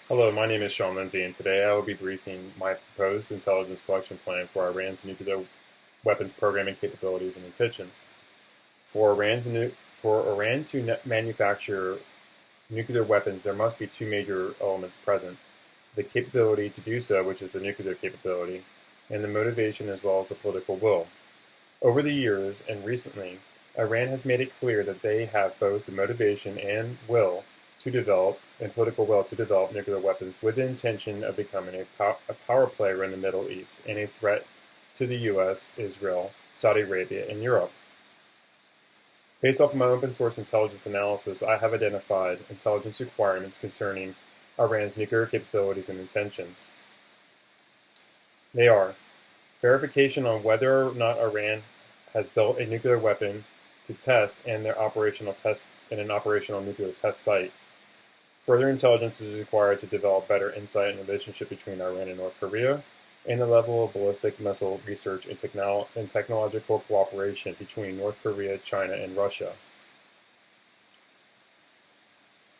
Hello, my name is Sean Lindsay, and today I will be briefing my proposed intelligence collection plan for Iran's nuclear weapons programming capabilities and intentions. For Iran to manufacture nuclear weapons, there must be two major elements present: the capability to do so, which is the nuclear capability, and the motivation as well as the political will. Over the years and recently, Iran has made it clear that they have both the motivation and will to develop and political will to develop nuclear weapons with the intention of becoming a power player in the Middle East and a threat to the US, Israel, Saudi Arabia, and Europe. Based off of my open source intelligence analysis, I have identified intelligence requirements concerning Iran's nuclear capabilities and intentions. They are verification on whether or not Iran has built a nuclear weapon to test and their operational test in an operational nuclear test site. Further intelligence is required to develop better insight in the relationship between Iran and North Korea, and the level of ballistic missile research and technological cooperation between North Korea, China, and Russia.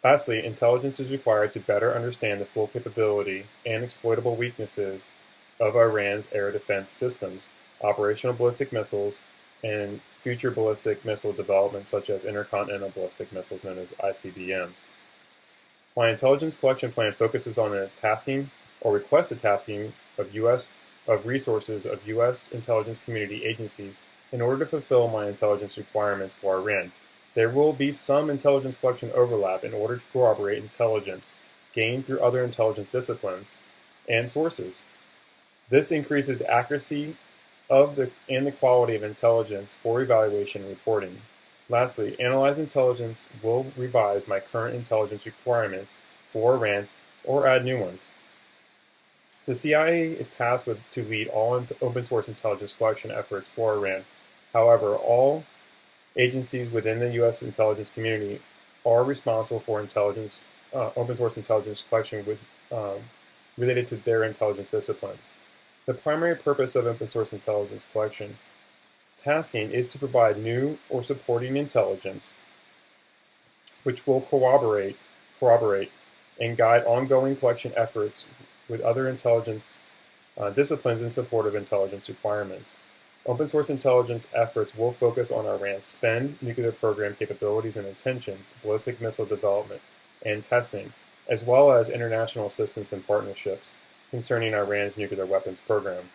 Lastly, intelligence is required to better understand the full capability and exploitable weaknesses of Iran's air defense systems, operational ballistic missiles, and future ballistic missile development such as intercontinental ballistic missiles known as ICBMs. My intelligence collection plan focuses on the tasking or requested tasking of resources of U.S. intelligence community agencies in order to fulfill my intelligence requirements for Iran. There will be some intelligence collection overlap in order to corroborate intelligence gained through other intelligence disciplines and sources. This increases the accuracy and the quality of intelligence for evaluation and reporting. Lastly, Analyze Intelligence will revise my current intelligence requirements for Iran or add new ones. The CIA is tasked to lead all open source intelligence collection efforts for Iran. However, all agencies within the U.S. intelligence community are responsible for open source intelligence collection related to their intelligence disciplines. The primary purpose of open source intelligence collection tasking is to provide new or supporting intelligence which will corroborate and guide ongoing collection efforts with other intelligence disciplines in support of intelligence requirements. Open source intelligence efforts will focus on Iran's spend, nuclear program capabilities and intentions, ballistic missile development and testing, as well as international assistance and partnerships concerning Iran's nuclear weapons program.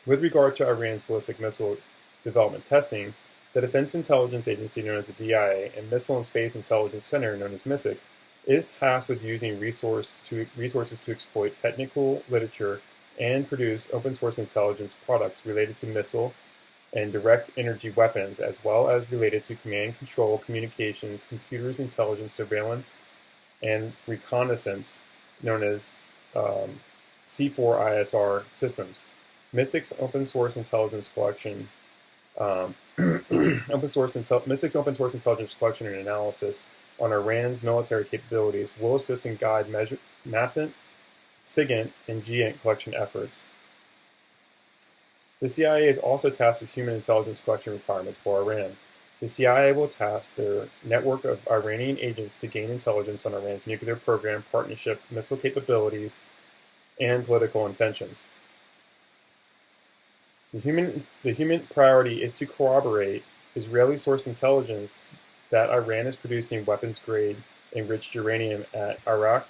With regard to Iran's ballistic missile development testing, the Defense Intelligence Agency, known as the DIA, and Missile and Space Intelligence Center, known as MISIC, is tasked with using resources to exploit technical literature and produce open source intelligence products related to missile and direct energy weapons, as well as related to command control, communications, computers, intelligence, surveillance, and reconnaissance, known as C4ISR systems. MISIC's open source intelligence collection, MISIC's open source intelligence collection and analysis on Iran's military capabilities will assist and guide NASCENT, SIGINT, and GINT collection efforts. The CIA is also tasked with human intelligence collection requirements for Iran. The CIA will task their network of Iranian agents to gain intelligence on Iran's nuclear program, partnership, missile capabilities, and political intentions. The human priority is to corroborate Israeli-sourced intelligence that Iran is producing weapons-grade enriched uranium at Arak,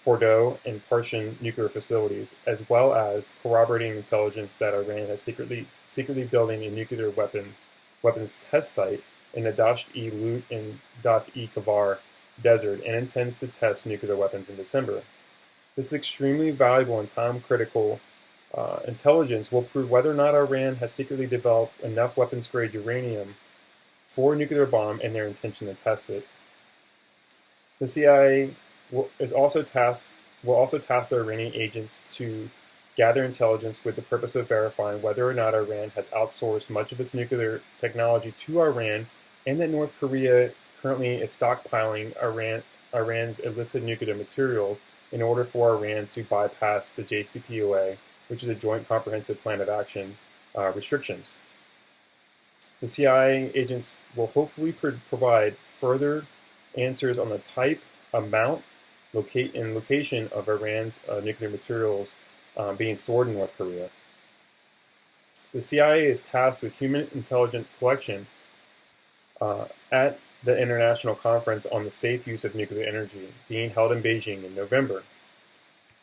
Fordow, and Parshan nuclear facilities, as well as corroborating intelligence that Iran is secretly building a nuclear weapons test site in the Dasht-e-Lut and Daht-e-Kavar desert and intends to test nuclear weapons in December. This extremely valuable and time-critical intelligence will prove whether or not Iran has secretly developed enough weapons-grade uranium for a nuclear bomb and their intention to test it. The CIA will also task the Iranian agents to gather intelligence with the purpose of verifying whether or not Iran has outsourced much of its nuclear technology to Iran, and that North Korea currently is stockpiling Iran's illicit nuclear material in order for Iran to bypass the JCPOA, which is a Joint Comprehensive Plan of Action, restrictions. The CIA agents will hopefully provide further answers on the type, amount, location of Iran's nuclear materials being stored in North Korea. The CIA is tasked with human intelligence collection at the International Conference on the Safe Use of Nuclear Energy, being held in Beijing in November,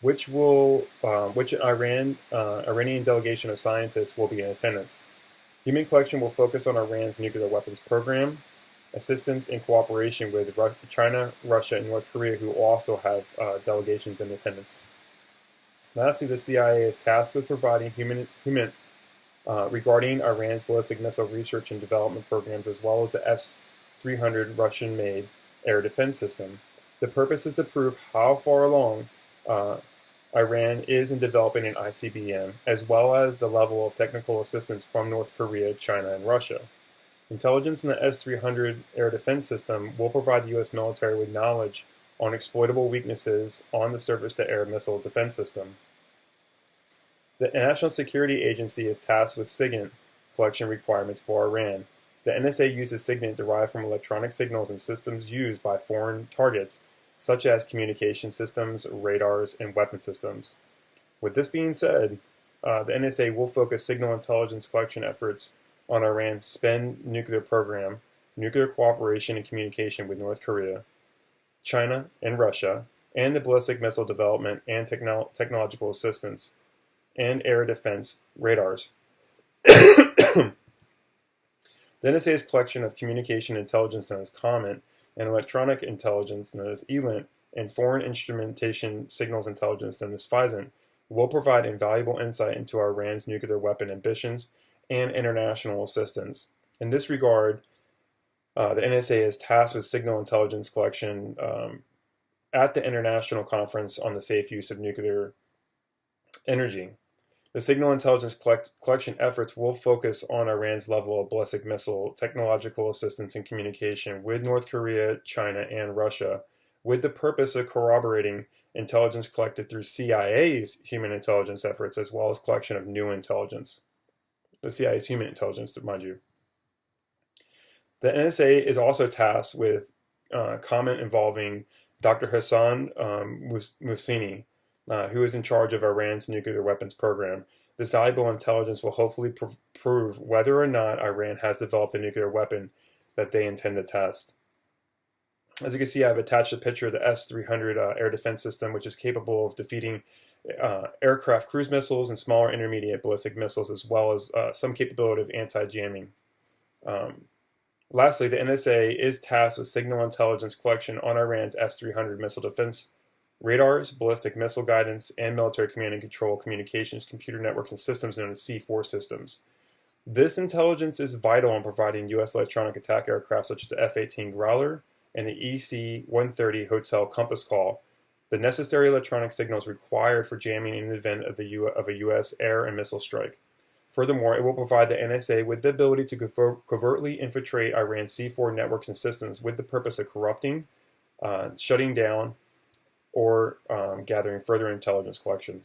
which Iranian delegation of scientists will be in attendance. Human collection will focus on Iran's nuclear weapons program, assistance and cooperation with China, Russia, and North Korea, who also have delegations in attendance. Lastly, the CIA is tasked with providing regarding Iran's ballistic missile research and development programs, as well as the S-300 Russian-made air defense system. The purpose is to prove how far along Iran is in developing an ICBM, as well as the level of technical assistance from North Korea, China, and Russia. Intelligence in the S-300 air defense system will provide the U.S. military with knowledge on exploitable weaknesses on the surface-to-air missile defense system. The National Security Agency is tasked with SIGINT collection requirements for Iran. The NSA uses SIGINT derived from electronic signals and systems used by foreign targets, such as communication systems, radars, and weapon systems. With this being said, the NSA will focus signal intelligence collection efforts on Iran's SPEN nuclear program, nuclear cooperation and communication with North Korea, China, and Russia, and the ballistic missile development and technological assistance, and air defense radars. The NSA's collection of communication intelligence known as COMINT, and electronic intelligence known as ELINT, and foreign instrumentation signals intelligence known as FISINT will provide invaluable insight into Iran's nuclear weapon ambitions and international assistance. In this regard, the NSA is tasked with signal intelligence collection at the International Conference on the Safe Use of Nuclear Energy. The signal intelligence collection efforts will focus on Iran's level of ballistic missile technological assistance and communication with North Korea, China, and Russia, with the purpose of corroborating intelligence collected through CIA's human intelligence efforts, as well as collection of new intelligence. The CIA's human intelligence, mind you. The NSA is also tasked with comment involving Dr. Hassan Moussini, who is in charge of Iran's nuclear weapons program. This valuable intelligence will hopefully prove whether or not Iran has developed a nuclear weapon that they intend to test. As you can see, I've attached a picture of the S-300 air defense system, which is capable of defeating aircraft cruise missiles and smaller intermediate ballistic missiles, as well as some capability of anti-jamming. Lastly, the NSA is tasked with signal intelligence collection on Iran's S-300 missile defense radars, ballistic missile guidance, and military command and control communications, computer networks, and systems known as C4 systems. This intelligence is vital in providing U.S. electronic attack aircraft such as the F-18 Growler and the EC-130 Hotel Compass Call, the necessary electronic signals required for jamming in the event of a U.S. air and missile strike. Furthermore, it will provide the NSA with the ability to covertly infiltrate Iran's C4 networks and systems with the purpose of corrupting, shutting down, or gathering further intelligence collection.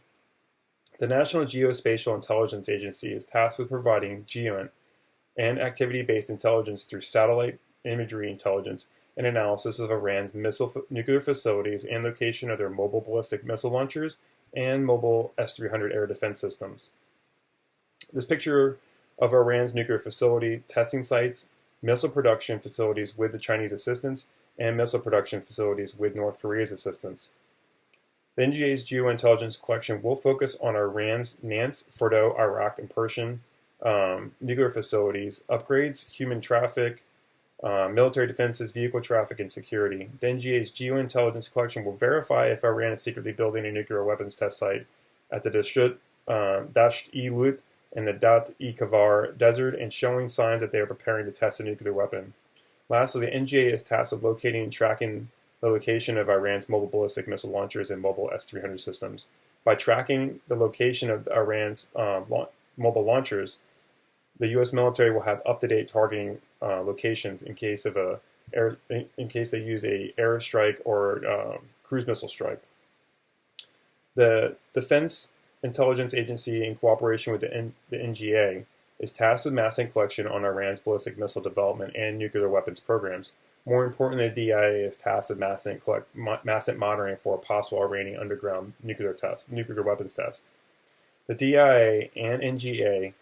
The National Geospatial Intelligence Agency is tasked with providing GEOINT and activity-based intelligence through satellite imagery intelligence and analysis of Iran's nuclear facilities and location of their mobile ballistic missile launchers and mobile S-300 air defense systems. This picture of Iran's nuclear facility, testing sites, missile production facilities with the Chinese assistance, and missile production facilities with North Korea's assistance. The NGA's geointelligence collection will focus on Iran's Nance, Fordow, Iraq, and Persian nuclear facilities, upgrades, human traffic, military defenses, vehicle traffic, and security. The NGA's geointelligence collection will verify if Iran is secretly building a nuclear weapons test site at the Dasht-e-Lut and the Dat-e-Kavar desert and showing signs that they are preparing to test a nuclear weapon. Lastly, the NGA is tasked with locating and tracking the location of Iran's mobile ballistic missile launchers and mobile S-300 systems. By tracking the location of Iran's mobile launchers, the U.S. military will have up-to-date targeting locations in case they use a airstrike or cruise missile strike. The Defense Intelligence Agency, in cooperation with the NGA, is tasked with massing collection on Iran's ballistic missile development and nuclear weapons programs. More importantly, the DIA is tasked with massive monitoring for a possible Iranian underground nuclear weapons test. The DIA and NGA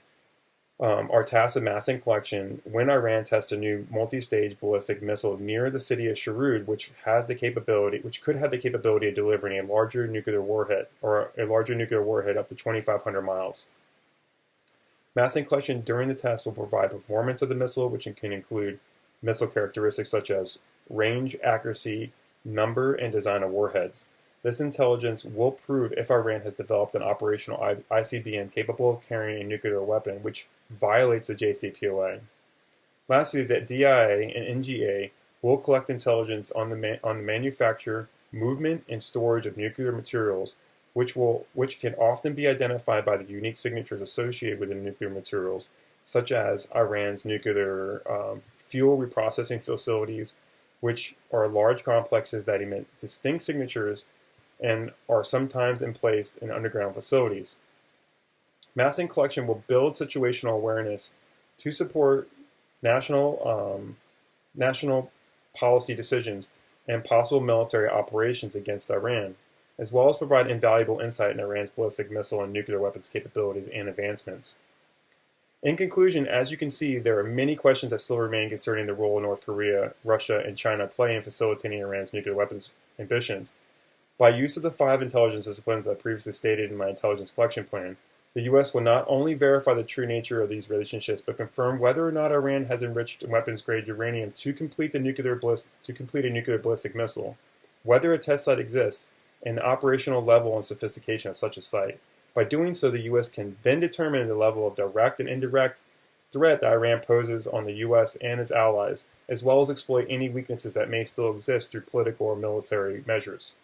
are tasked with massive collection when Iran tests a new multi-stage ballistic missile near the city of Shurud, which could have the capability of delivering a larger nuclear warhead up to 2,500 miles. Massive collection during the test will provide performance of the missile, which can include missile characteristics such as range, accuracy, number, and design of warheads. This intelligence will prove if Iran has developed an operational ICBM capable of carrying a nuclear weapon, which violates the JCPOA. Lastly, the DIA and NGA will collect intelligence on the manufacture, movement, and storage of nuclear materials, which can often be identified by the unique signatures associated with the nuclear materials, such as Iran's nuclear fuel reprocessing facilities, which are large complexes that emit distinct signatures and are sometimes placed in underground facilities. Massing collection will build situational awareness to support national policy decisions and possible military operations against Iran, as well as provide invaluable insight in Iran's ballistic missile and nuclear weapons capabilities and advancements. In conclusion, as you can see, there are many questions that still remain concerning the role North Korea, Russia, and China play in facilitating Iran's nuclear weapons ambitions. By use of the 5 intelligence disciplines I previously stated in my intelligence collection plan, the U.S. will not only verify the true nature of these relationships, but confirm whether or not Iran has enriched weapons-grade uranium to complete a nuclear ballistic missile, whether a test site exists, and the operational level and sophistication of such a site. By doing so, the U.S. can then determine the level of direct and indirect threat that Iran poses on the U.S. and its allies, as well as exploit any weaknesses that may still exist through political or military measures.